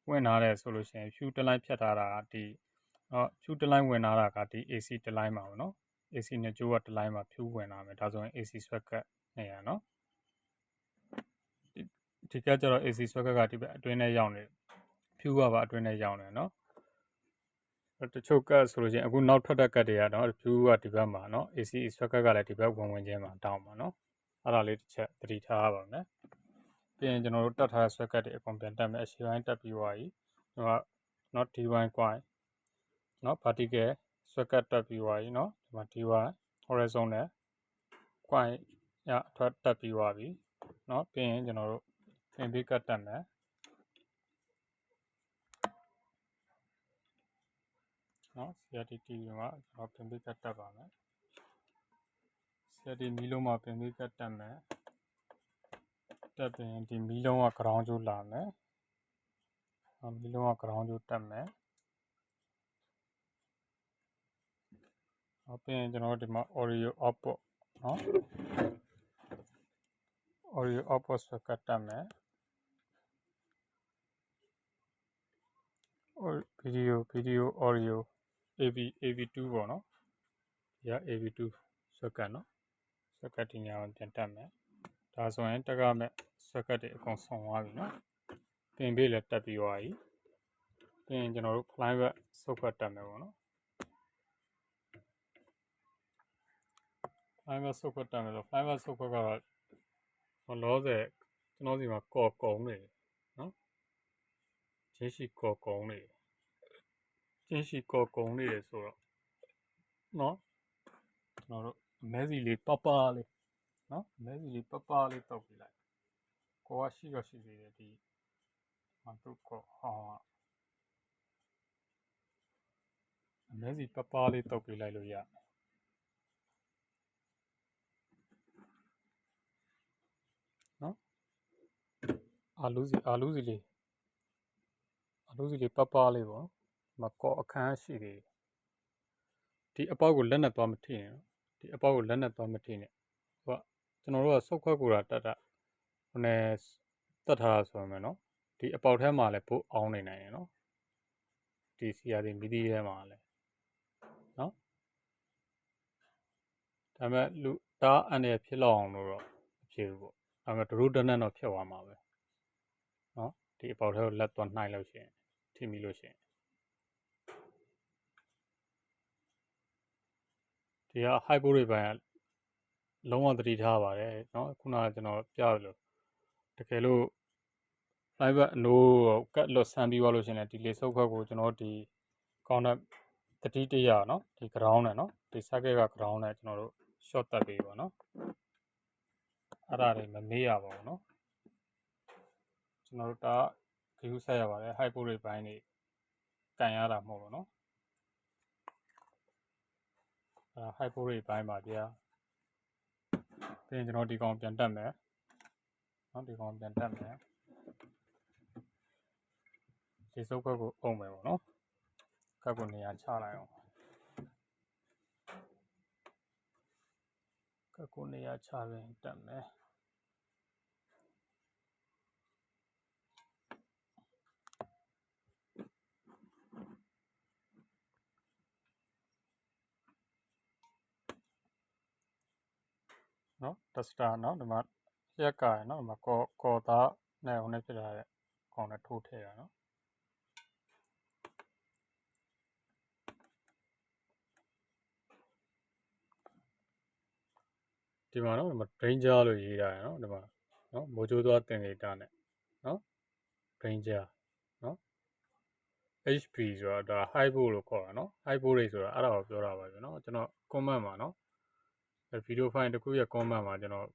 ဝင်ထားတယ်ဆိုလို့ရှိရင် fuse တစ်လိုင်းဖြတ်ထားတာဒီfuse တစ်လိုင်းဝင်ထားတာကဒီ AC တစ်လိုင်းပါဘူးနော် AC နဲ့ကြိုးကတစ်လိုင်းမှာ fuse ဝင်လာမယ်ဒါဆိုရင် AC socket နေရနော်ဒီကကျတော့ AC socket ကဒီဘက်အတွင်းထဲရောက်နေ fuse ကပါအတွင်းထဲရောက်နေနော်တချို့ကတ်ဆိုလို့ရှိရင်အခုနောက်ထွက်တဲ့ကတ်တွေကတော့ fuse ကဒီဘက်မှာနော် AC socket ကလည်းဒီဘက်ဝင်ချင်းမှာတောင်းပါနော်အဲ့ဒါလေးတစ်ချက်သတိထားပါမယ်ပြီးရင်ကျွန်တော်တို့တက်ထားတဲ့ socket တွေအကုန်ပြန်တက်မယ်အရှိပိုင်းတက်ပြီးသွားပြီဟိုကနော် D1 coin နော် vertical socket တက်ပြီးသွားပြီနော်ဒီမှာ D1 horizontal coin ရထွက်တက်ပြီးသွားပြီနော်ပြီးရင်ကျွန်တော်တို့သင်ပေးကတ်တက်မယ်နော် CRT မှာကျွန်တော်သင်ပေးကတ်တက်ပါမယ် CRT မီလုံးမှာသင်ပေးကတ်တက်မယ်တက်ပြီးဒီမီလုံးက ground ကျိုးလာမယ်မီလုံးက ground ကျိုးတက်မယ်နောက်ပြီးရင်ကျွန်တော်တို့ဒီမှာ audio output နော် audio output socket တက်မယ် video audio AV2 ပေါ့နော်ဒီက AV2 socket နော် socket ဒီညာပြန်တက်မယ်ဒါဆိုရင်တက်ကမဲ့ socket တွေအကုန်ဆုံးသွားပြီနော်ပင်ပေးလည်းတက်ပြီးသွားပြီပြီးရင်ကျွန်တော်တို့ flyback socket တက်မယ်ပေါ့နော် flyback socket တက်မယ်ဆို flyback socket ကတော့လောဆယ်ကျွန်တော်စီမှာကော်ကုံနေနော်ကျင်းရှိကော်ကုံနေကျင်းရှိကော်ကုံနေရဆိုတော့နော်ကျွန်တော်တို့အမဲစီလေးပပလေးနော်အမဲစီလေးပပလေးတုပ်ပြလိုက်ကိုကရှိတော့ရှိသေးတယ်ဒီတို့ကောဟာအမဲစီပပလေးတုပ်ပြလိုက်လို့ရနော်အာလူးစီလေးပပလေးပေါ့မကောအခန်းရှိသေးဒီအပေါက်ကိုလက်နဲ့သွားမထိနဲ့ဒီအပေါက်ကိုလက်နဲ့သွားမထိနဲ့ဟိုကကျွန်တော်တို့ကစုတ်ခွက်ကိုတက်ဟိုနဲ့တက်ထားတာဆိုရမယ်နော်ဒီအပေါက်ထဲမှာလည်းပို့အောင်းနေနိုင်တယ်နော်ဒီစီရသည်မီဒီထဲမှာလည်းနော်ဒါပေမဲ့လူတားအန်ရဖြစ်လောက်အောင်လို့တော့မဖြစ်ဘူးပေါ့ဒါပေမဲ့ဒရုဒနန်တော့ဖြစ်သွားမှာပဲနော်ဒီအပေါက်ထဲကိုလက်သွားနှိုက်လို့ရှိရင်ထိမိလို့ရှိရင်ဒီက high board တွေပိုင်းကလုံးဝသတိထားပါတယ်เนาะခုနကကျွန်တော်ပြရလို့တကယ်လို့ fiber အနိုးကတ်လွတ်ဆန်းပြီးသွားလို့ရှိရင်ဒီလေဆုပ်ခွက်ကိုကျွန်တော်ဒီ counter တတိတရเนาะဒီ ground နဲ့เนาะဒီ circuit က ground နဲ့ကျွန်တော်တို့ short တက်ပေးပါเนาะအဲ့ဒါတွေမမေ့ရပါဘူးเนาะကျွန်တော်တို့ဒါဂရုစိုက်ရပါတယ် high board တွေပိုင်းတွေကန်ရတာမဟုတ်လို့เนาะhigh board တွေပိုင်းပါဗျာပြီးရင်ကျွန်တော်ဒီကောင်ပြန်တက်မယ်เนาะဒီကောင်ပြန်တက်မယ်ဒီစုပ်ခွက်ကိုအုံမယ်ပေါ့နော်ကပ်ကိုနေရာချလိုက်အောင်ကပ်ကိုနေရာချပြီးတက်မယ် နော် tester နော်ဒီမှာရက်ကရနော်ဒီမှာကော်သားနဲ့ဟိုနဲ့ဖြစ်လာတဲ့ကောင်နဲ့ထိုးထည့်ရနော်ဒီမှာနော်ဒီမှာ danger လို့ရေးထားရနော်ဒီမှာနော်မိုးချိုးသွားတင်နေတာနဲ့နော် danger နော် HP ဆိုတာဒါ high volt လို့ခေါ်တာနော် high voltage ဆိုတာအဲ့ဒါကိုပြောတာပါဗျာနော်ကျွန်တော် comment မှာနော်ဗီဒီယိုဖိုင်တစ်ခုရဲ့ comment မှာကျွန်တော်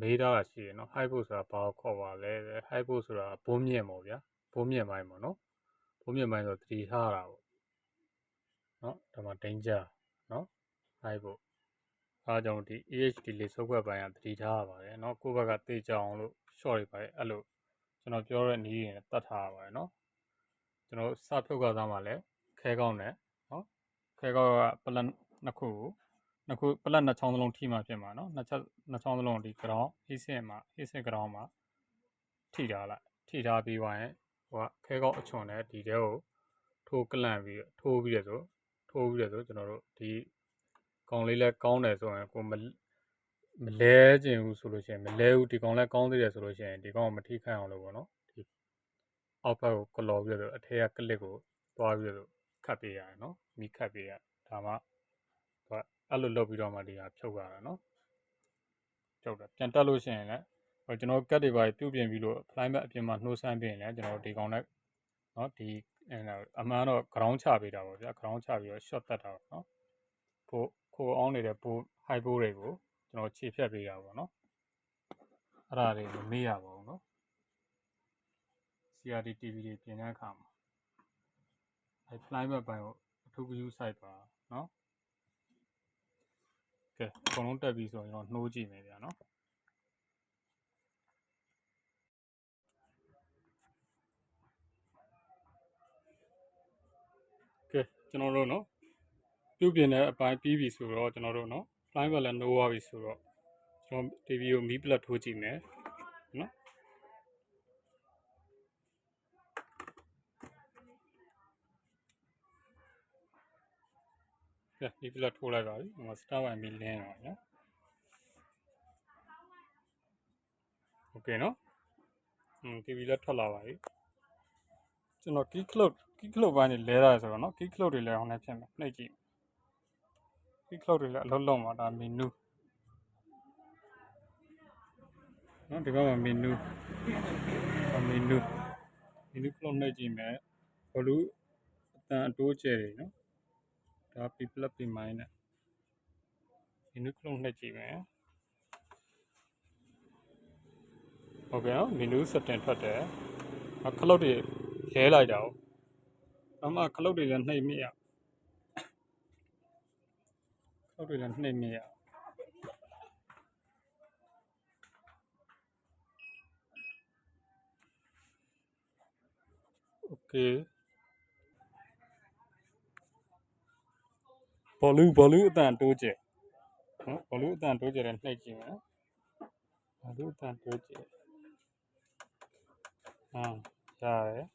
မေးထားတာရှိတယ်နော် high volt ဆိုတာဘာကိုခေါ်ပါလဲ high volt ဆိုတာဘုံမြင့်ပေါ့ဗျာဘုံမြင့်ပိုင်းပေါ့နော်ဘုံမြင့်ပိုင်းဆိုတတိထားတာပေါ့နော်ဒါမှ danger နော် high volt အားကြောင့်ဒီ EHD လေးစုပ်ခွက်ပိုင်းကတတိထားရပါတယ်နော်ကိုယ့်ဘက်ကတေချအောင်လို့ short တွေပါတယ်အဲ့လိုကျွန်တော်ပြောတဲ့နည်းတွေနဲ့တတ်ထားရပါတယ်နော်ကျွန်တော်စဖြုတ်ကစားမှလည်းခဲကောင်းတယ်နော်ခဲကောင်းကပလက်နှစ်ခုပလက်နှစ်ချောင်းစလုံးထိမှဖြစ်မှာနော်နှစ်ချောင်းစလုံးဒီ ground အေးစင် ground မှာထိထားလိုက်ထိထားပြီးသွားရင်ဟိုကခဲကောင်းအချွန်နဲ့ဒီတဲကိုထိုးကလန့်ပြီးထိုးပြီးရဆိုကျွန်တော်တို့ဒီကောင်လေးလဲကောင်းတယ်ဆိုရင်ကိုမလဲခြင်းဘူးဆိုလို့ရှိရင်မလဲဘူးဒီကောင်လဲကောင်းသေးတယ်ဆိုလို့ရှိရင်ဒီကောင်ကိုမထိခိုက်အောင်လို့ပေါ့နော်ဒီအောက်ဘက်ကိုကလော်ပြီးတော့အထက်ကကလစ်ကိုသွားပြီးတော့ခတ်ပေးရတယ်နော်မိခတ်ပေးရဒါမှအဲ့လိုလုပ်ပြီးတော့မှဒီဟာဖြုတ်ရတာနော်ဖြုတ်တာပြန်တက်လို့ရှိရင်လည်းကျွန်တော်ကတ်တွေပါပြုတ်ပြင်ပြီးလို့ fly map အပြင်မှာနှိုးဆန်းပြင်လည်းကျွန်တော်ဒီကောင်နဲ့နော်ဒီအမှန်တော့ ground ချပေးတာပေါ့ဗျာ ground ချပြီးတော့ short တက်တာပေါ့နော်ခိုးအောင်နေတဲ့ပိုး high ပိုးတွေကိုကျွန်တော်ခြေဖြတ်ပေးတာပေါ့နော်အဲ့ဒါတွေမမေ့ရပါဘူးနော် CRT TV တွေပြင်တဲ့အခါမှာfly map ပိုင်းကိုအထူးဂရုစိုက်ပါနော်ကဲအကုန်လုံးတက်ပြီဆိုရင်တော့နှိုးကြည့်မယ်ဗျာနော်ကဲကျွန်တော်တို့နော်ပြုတ်ပြင်တဲ့အပိုင်းပြီးပြီဆိုတော့ကျွန်တော်တို့နော် fly map လည်းနှိုးသွားပြီဆိုတော့ကျွန်တော် TV ကိုမီးပလက်ထိုးကြည့်မယ်နော်ကဲမီးပလက်ထိုးလိုက်ပါပြီဒီမှာ star by မီးလင်းပါနော်โอเคနော်TV လည်းထွက်လာပါပြီကျွန်တော် key cloud ပိုင်းတွေလဲရတယ်ဆိုတော့နော် key cloud တွေလည်းဟိုနဲ့ဖြစ်မယ်နှိပ်ကြည့် key cloud တွေလည်းအလုံးလုံးပါဒါ menu နော်ဒီဘက်မှာ menu cloud နှိပ်ကြည့်မယ်ဘလူးအတန်အတိုးကျဲတွေနော်ဒါ P plus P minus နဲ့ menu cloud နှိပ်ကြည့်မယ်ဟုတ်ကဲ့နော် menu setting ထွက်တယ်ခလုတ်တွေလဲလိုက်တာဟုတ်အမှခလုတ်တွေလည်းနှိပ်မိရခလုတ်တွေလည်းနှိပ်မိရโอเคဘောလူးအတန်တိုးကျဲနော်ဘောလူးအတန်တိုးကျဲလည်းနှိပ်ကြည့်မယ်ဘောလူးအတန်တိုးကျဲရတယ်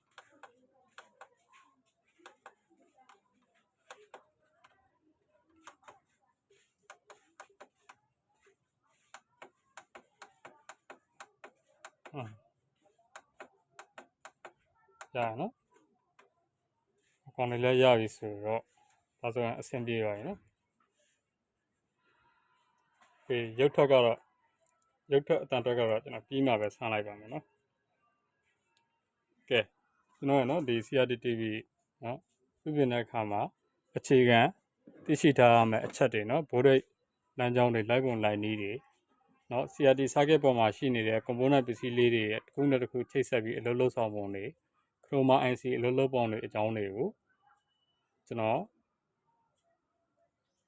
ရနော်အကောင်တွေလည်းရပြီဆိုတော့ဒါဆိုရင်အဆင်ပြေပါပြီနော်ဒီရုပ်ထွက်အတန်ထွက်ကတော့ကျွန်တော်ပြီးမှပဲဆန်းလိုက်ပါမယ်နော်ကဲကျွန်တော်နော်ဒီ CRT TV နော်ပြုပြင်တဲ့အခါမှာအခြေခံသိရှိထားရမယ့်အချက်တွေနော်ဘိုးရိတ်လမ်းကြောင်းတွေလိုက်ပုံလိုက်နည်းတွေနော် CRT circuit ပေါ်မှာရှိနေတဲ့ component ပစ္စည်းလေးတွေတစ်ခုနဲ့တစ်ခုချိတ်ဆက်ပြီးအလုပ်လုပ်ဆောင်ပုံတွေ Chroma IC အလုပ်လုပ်ပုံတွေအကြောင်းတွေကိုကျွန်တော်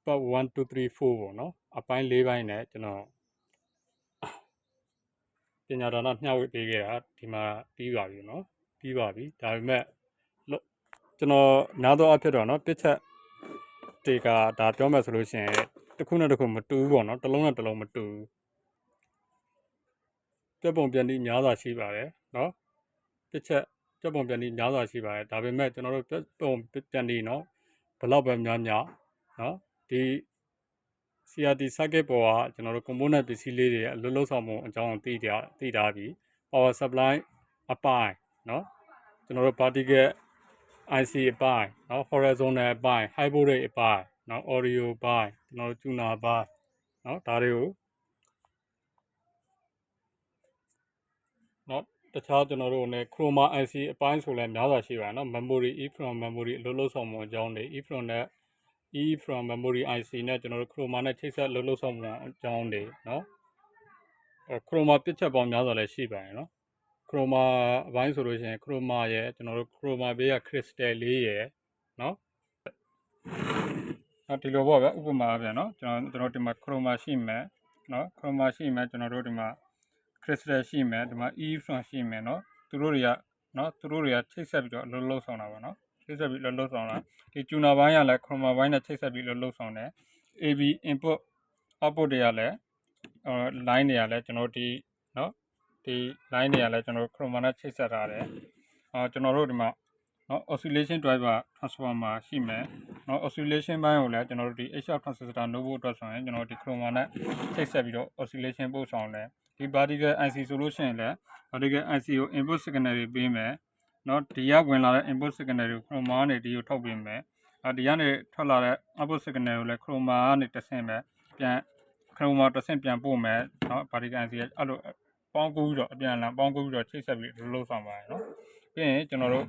part 1 2 3 4ပေါ့နော်အပိုင်း၄ပိုင်းနဲ့ကျွန်တော်ပညာဒါနမျှဝေပေးခဲ့တာဒီမှာပြီးပါပြီနော်ပြီးပါပြီဒါပေမဲ့ကျွန်တော်နားတော့အဖြစ်တော့နော်တစ်ချက်တွေကဒါပြောမယ်ဆိုလို့ရှိရင်တစ်ခုနဲ့တစ်ခုမတူဘူးပေါ့နော်တစ်လုံးနဲ့တစ်လုံးမတူဘူးပြပုံပြန်ပြီးများစွာရှိပါတယ်နော်တစ်ချက်ပြပုံပြန်ပြီးများစွာရှိပါတယ်ဒါပေမဲ့ကျွန်တော်တို့ပြပုံပြန်ပြီးနော်ဘလောက်ပဲများနော်ဒီ CRT circuit ပေါ်ကကျွန်တော်တို့ component ပစ္စည်းလေးတွေအလုပ်လုပ်ဆောင်မှုအကြောင်းသိထားပြီး power supply အပိုင်းเนาะကျွန်တော်တို့ particle IC အပိုင်းเนาะ horizontal အပိုင်း high voltage အပိုင်းเนาะ audio အပိုင်းကျွန်တော်တို့ tuner အပိုင်းเนาะဒါတွေကိုเนาะတခြားကျွန်တော်တို့ ਨੇ chroma IC အပိုင်းဆိုလည်းများစွာရှိပါတယ်เนาะ memory EEPROM memory အလုပ်လုပ်ဆောင်မှုအကြောင်းတွေ EEPROM memory IC နဲ့ကျွန်တော်တို့ chroma နဲ့ချိတ်ဆက်အလုပ်လုပ်ဆောင်မှုအကြောင်းတွေเนาะchroma ပြစ်ချက်ပေါင်းများစွာလည်းရှိပါတယ်เนาะ chroma အပိုင်းဆိုလို့ရှိရင် chroma ရဲ့ကျွန်တော်တို့ chroma ဘေးက crystal လေးရဲ့เนาะဒီလိုပေါ့ဗျဥပမာပြန်เนาะကျွန်တော်ဒီမှာ chroma ရှိမယ်เนาะ chroma ရှိမယ်ကျွန်တော်တို့ဒီမှာ crystal ရှိမယ်ဒီမှာ EEPROM ရှိမယ်เนาะသူတို့တွေကချိတ်ဆက်ပြီးတော့အလုပ်လုပ်ဆောင်တာပါเนาะချိတ်ဆက်ပြီးလုပ်ဆောင်တာဒီ tuner ဘိုင်းကလည်း chroma ဘိုင်းနဲ့ချိတ်ဆက်ပြီးလုပ်ဆောင်တယ် AB input output တွေကလည်းline တွေကလည်းကျွန်တော်ဒီเนาะဒီ line တွေကလည်းကျွန်တော် chroma နဲ့ချိတ်ဆက်ထားတယ်ကျွန်တော်တို့ဒီမှာเนาะ oscillation driver transformer ရှိမယ်เนาะ oscillation ဘိုင်းကိုလည်းကျွန်တော်တို့ဒီ HR transistor နိုးဖို့အတွက်ဆိုရင်ကျွန်တော်ဒီ chroma နဲ့ချိတ်ဆက်ပြီးတော့ oscillation ပို့ဆောင်တယ်ဒီ particle IC ဆိုလို့ရှိရင်လည်း particle IC ကို input signal တွေပေးမယ်เนาะဒီကဝင်လာတဲ့ input signal တွေကို chroma နဲ့ဒီကိုထုတ်ပေးမယ်ဒီကနေထွက်လာတဲ့ output signal ကိုလည်း chroma ကနေတစ်ဆင့်ပဲပြန် chroma တစ်ဆင့်ပြန်ပို့မယ်เนาะ particle IC အဲ့လိုပေါင်းကူးပြီးတော့အပြန်အလှန်ပေါင်းကူးပြီးတော့ချိတ်ဆက်ပြီးလုပ်ဆောင်ပါတယ်เนาะပြီးရင်ကျွန်တော်တို့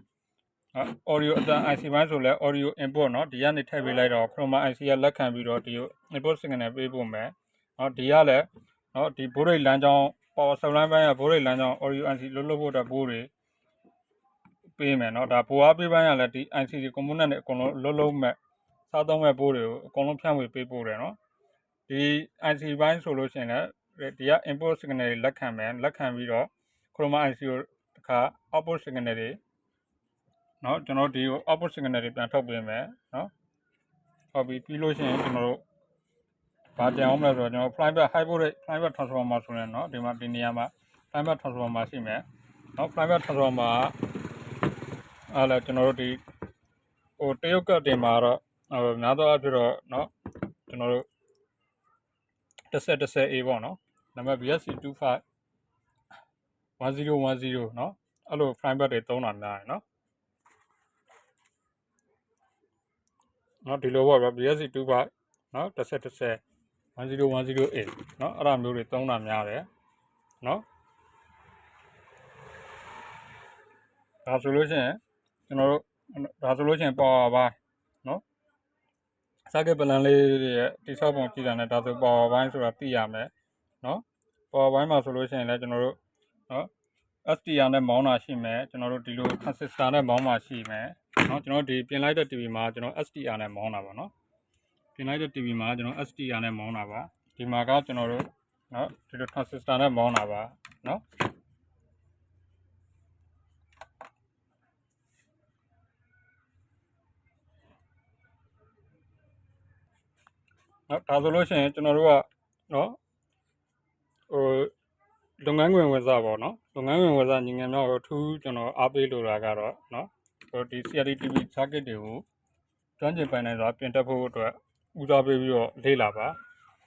audio အတန် IC ဘိုင်းဆိုလဲ audio input เนาะဒီကနေထည့်ပေးလိုက်တော့ chroma IC ကလက်ခံပြီးတော့ဒီကို input signal ပေးဖို့မယ်เนาะဒီကလည်းเนาะဒီ voltage လမ်းကြောင်း power supply ဘိုင်းက voltage လမ်းကြောင်း audio IC လုပ်ဖို့အတွက်ဘိုးတွေပေးမယ်เนาะဒါဘိုးအားပေးဘိုင်းကလည်းဒီ IC ဒီ component တွေအကုန်လုံးလုံးမဲ့စားသုံးမဲ့ဘိုးတွေကိုအကုန်လုံးဖြန့်ဝေပေးပို့တယ်เนาะဒီ IC ဘိုင်းဆိုလို့ရှိရင်လည်းဒီက input signal တွေလက်ခံမယ်လက်ခံပြီးတော့ chroma IC ကိုတစ်ခါ output signal တွေเนาะကျွန်တော်ဒီကို output signal တွေပြန်ထုတ်ပေးမယ်เนาะဟုတ်ပြီပြီးလို့ရှိရင်ကျွန်တော်တို့ဘာကြံအောင်မလဲဆိုတော့ကျွန်တော် flyback high voltage flyback transformer ဆိုရင်เนาะဒီမှာဒီနေရာမှာ flyback transformer ရှိမယ်เนาะ flyback transformer အားလည်းကျွန်တော်တို့ဒီဟိုတရုတ်ကတင်မှာတော့များသောအားဖြင့်တော့เนาะကျွန်တော်တို့10A ပေါ့เนาะနံပါတ် BSC25 1010เนาะအဲ့လို flyback တွေသုံးတာများတယ်เนาะဒီလိုပေါ့ဗျာ BSC25 เนาะ1010 1010A เนาะအဲ့ဒါမျိုးတွေသုံးတာများတယ်เนาะဒါဆိုလို့ရှိရင်ကျွန်တော်တို့ဒါဆိုလို့ရှိရင် power ဘိုင်းเนาะ circuit plan လေးရဲ့တိဆောက်ပုံကြည့်တာနဲ့ဒါဆို power ဘိုင်းဆိုတာသိရမယ်เนาะ power ဘိုင်းမှာဆိုလို့ရှိရင်လည်းကျွန်တော်တို့เนาะ STR နဲ့မောင်းတာရှိမယ်ကျွန်တော်တို့ဒီလို transistor နဲ့မောင်းတာရှိမယ်เนาะကျွန်တော်ဒီပြင်လိုက်တဲ့ TV မှာကျွန်တော် STR နဲ့မောင်းတာပါเนาะပြင်လိုက်တဲ့ TV မှာကျွန်တော် STR နဲ့မောင်းတာပါဒီမှာကကျွန်တော်တို့เนาะဒီလို transistor နဲ့မောင်းတာပါเนาะဒါဆိုလို့ရှိရင်ကျွန်တော်တို့ကเนาะဟိုလုပ်ငန်းခွင်ဝင်စားပေါ့เนาะလုပ်ငန်းခွင်ဝင်စားညီငယ်များကိုထူးကျွန်တော်အားပေးလိုတာကတော့เนาะဒီ CRT TV circuit တွေကိုကျွမ်းကျင်ပိုင်နိုင်စွာပြင်တက်ဖို့အတွက်ဦးစားပေးပြီးတော့လေ့လာပါ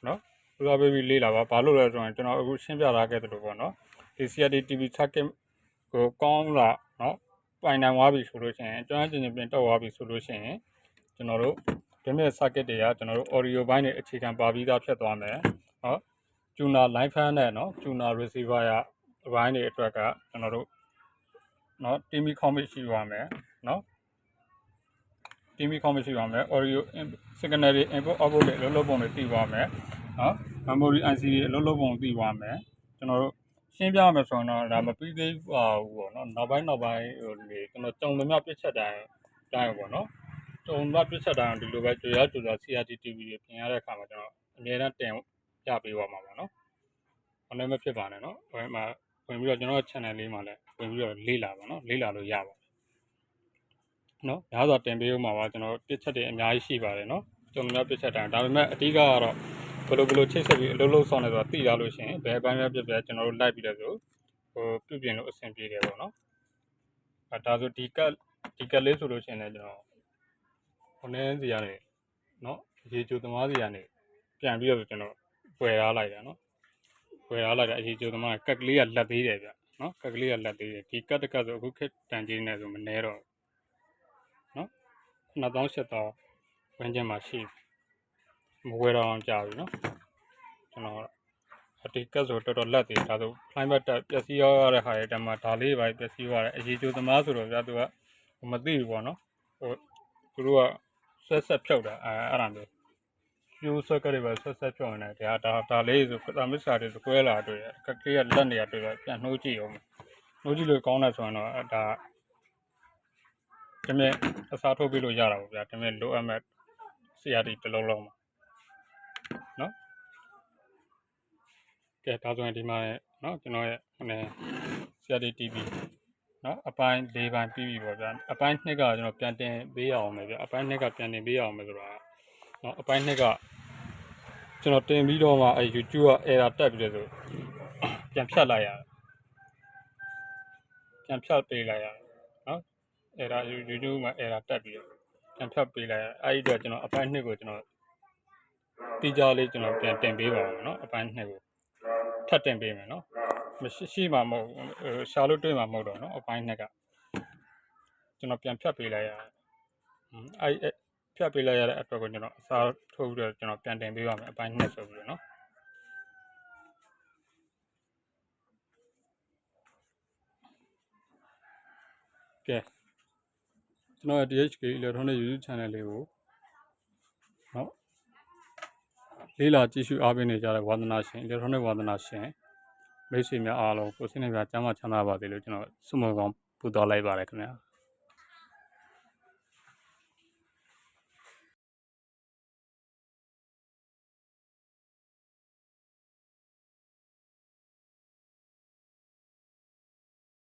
เนาะဦးစားပေးပြီးလေ့လာပါဘာလို့လဲဆိုရင်ကျွန်တော်အခုရှင်းပြထားခဲ့သလိုပေါ့เนาะဒီ CRT TV circuit ကိုကောင်းလာเนาะပိုင်နိုင်သွားပြီဆိုလို့ရှိရင်ကျွမ်းကျင်ပြင်တက်သွားပြီဆိုလို့ရှိရင်ကျွန်တော်တို့ဒီမဲ့ circuit တွေကကျွန်တော်တို့ audio ဘိုင်းတွေအခြေခံပါပြီးသားဖြစ်သွားမယ်เนาะtuner line fan နဲ့เนาะ tuner receiver ရဘိုင်းတွေအတွက်ကကျွန်တော်တို့เนาะ TV commit ရှိပါမယ်เนาะ TV commit ရှိပါမယ် audio signal တွေ input output တွေအလုပ်လုပ်ပုံတွေသိပါမယ်เนาะ memory IC တွေအလုပ်လုပ်ပုံသိပါမယ်ကျွန်တော်တို့ရှင်းပြမယ်ဆိုရင်တော့ဒါမပြီးသေးပါဘူးပေါ့เนาะနောက်ပိုင်းဟိုလေကျွန်တော်ကြုံသမျှပြစ်ချက်တိုင်းပေါ့เนาะကြုံသမျှပြစ်ချက်တိုင်းဒီလိုပဲကြွရCRT TV တွေပြင်ရတဲ့အခါမှာကျွန်တော်အများနဲ့တင်ပြပေးပါမှာပေါ့เนาะဘာလည်းမဖြစ်ပါနဲ့เนาะဟိုမှာဝင်ပြီးတော့ကျွန်တော် channel လေးမှာလည်းဝင်ပြီးတော့လေ့လာပါเนาะလေ့လာလို့ရပါတယ်เนาะညာဆိုတင်ပေးဦးမှာပါကျွန်တော်ပြစ်ချက်တွေအများကြီးရှိပါတယ်เนาะကြုံသမျှပြစ်ချက်တိုင်းဒါပေမဲ့အဓိကကတော့ဘယ်လိုချိတ်ဆက်ပြီးအလုပ်လုပ်ဆောင်နေဆိုတာသိရလို့ရှိရင်ဘယ်ပိုင်းပဲပြပြကျွန်တော်တို့လိုက်ပြီးတော့ဆိုဟိုပြုပြင်လို့အဆင်ပြေတယ်ပေါ့เนาะဒါဆိုဒီကတ်လေးဆိုလို့ရှိရင်လည်းကျွန်တော်ဟိုနည်းစီကနေเนาะရေချိုသမားစီကနေ ပြန်ပြီးတော့ကျွန်တော်ပွယ်ထားလိုက်တာနော်ပွယ်ထားလိုက်တာအရေးကျိုးသမားကက်ကလေးကလက်သေးတယ်ဗျနော်ကက်ကလေးကလက်သေးတယ်ဒီကတ်တကတ်ဆိုအခုခက်တန်ကြီးနေဆိုမနေတော့နော်9000 8000ဝန်းကျင်မှာရှိမဝယ်တော့အောင်ကြာပြီနော်ကျွန်တော်ဒီကတ်ဆိုတော်တော်လက်သေးဒါဆို climate တက်ပျက်စီးရတဲ့ဟာတွေတမှာဒါလေးပဲပျက်စီးသွားတယ်အရေးကျိုးသမားဆိုတော့ဗျာသူကမသိဘူးပေါ့နော်ဟိုသူတို့ကဆက်ဖြုတ်တာအဲ့ဒါမျိုးကျိုးဆက်ကတွေပဲဆက်ဖြုတ်နေတယ်ဒါလေးဆိုတာမစ္စာတွေစကွဲလာတွေ့တယ်ကက်ကလေးကလက်နေရတွေ့တော့ပြန်နှိုးကြည့်အောင်နှိုးကြည့်လို့ကောင်းတယ်ဆိုရင်တော့ဒါတမင်အစားထိုးပြီးလို့ရတာပေါ့ဗျာတမင်လိုအပ်မဲ့ဆရာတီတစ်လုံးလုံးမှာနော်ကဲဒါဆိုရင်ဒီမှာနော်ကျွန်တော်ရဲ့ဆရာတီ TV နော်အပိုင်း၄ပိုင်းပြီးပြီပေါ့ဗျာအပိုင်း2ကကျွန်တော်ပြန်တင်ပေးရအောင်မယ်ဗျာအပိုင်း2ကပြန်တင်ပေးရအောင်မယ်ဆိုတာနော်အပိုင်း2ကကျွန်တော်တင်ပြီးတော့မှအဲ YouTube က error တက်ပြီးတော့ဆိုပြန်ဖြတ်လိုက်ရတယ်ပြန်ဖြတ်ပေးလိုက်ရတယ်နော် error YouTube မှာ error တက်ပြီးတော့ပြန်ဖြတ်ပေးလိုက်ရတယ်အဲဒီတော့ကျွန်တော်အပိုင်း2ကိုကျွန်တော်တိကျလေးကျွန်တော်ပြန်တင်ပေးပါအောင်နော်အပိုင်း2ကိုထပ်တင်ပေးမယ်နော်မရှိမှမဟုတ်ရှာလို့တွေ့မှာမဟုတ်တော့နော်အပိုင်း2ကကျွန်တော်ပြန်ဖြတ်ပေးလိုက်ရတယ်အဲဖြတ်ပေးလိုက်ရတဲ့အတွက်ကိုကျွန်တော်အစားထိုးပြီးတော့ကျွန်တော်ပြန်တင်ပေးပါမယ်အပိုင်း2ဆိုပြီးတော့နော်ကဲကျွန်တော်ရဲ့ DHK Electronic YouTube Channel လေးကိုနော်လေးလာကြည့်ရှုအားပေးနေကြတဲ့ဝါသနာရှင် Electronic ဝါသနာရှင်မိတ်ဆွေများအားလုံးကိုစိတ်နှပြကျမ်းမာချမ်းသာပါစေလို့ကျွန်တော်ဆုမွန်ကောင်းပူတော်လိုက်ပါတယ်ခင်ဗျာ